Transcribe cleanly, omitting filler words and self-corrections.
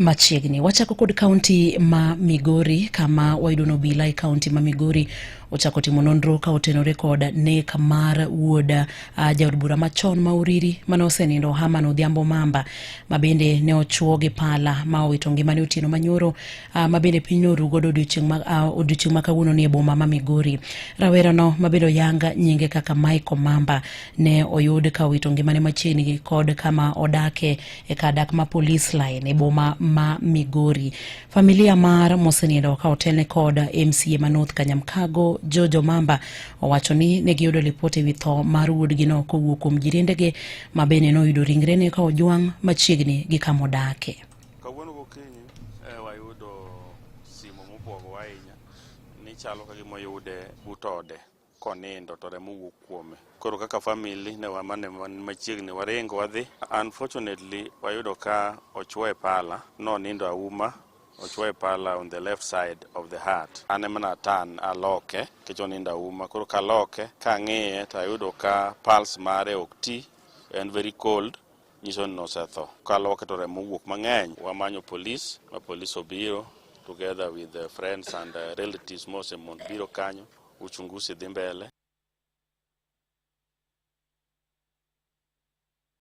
Machiegni wachako kod kaunti ma Migori kama wayudo obila e kaunti ma Migori ochako timo nonro ka otenore kod nek mar wuod jaod bura machon ma Uriri mane osenindo Mike Omamba ma bende ne ochuo gi pala ma owito ngimane otieno manyoro ma bende piny norugo odiochieng' ma kawuono ni e boma ma Migori. Rawera no ma bende oyanga nyinge kaka Mike Omamba ne oyud ka owito ngimane machiegni kod kama odake e kadak ma police line e boma ma Migori. Familia mar mosenindo ka otelne kod MCA ma North Kanyamkago Omamba owacho ni ne giyudo ripot ewi tho mar wuodgi no kowuok kuom jirendege ma bende noyudo ringre ne ka ojwang machiegni gi kama odake. Kawuono gokinyi wayudo simo mobwogo ahinya ni chalo ka gima oyude but ode konindo to remo wuok kuome. Koro kaka family ne wamane machiegni waringo wadhi. Unfortunately wayudo ka ochuoe pala no nindo auma. Ochuoe pala on the left side of the heart. Ane mana tan aloke kecho nindo auma. Koro kaloke ka ng'iye to ayudo ka pulse mare ok ti, and very cold, nyiso ni nosetho. Kaloke to remo wuok mang'eny. Wamanyo police, ma police obiro together with the friends and relatives mose mon biro kanyo. Uchunguzi dhi mbele.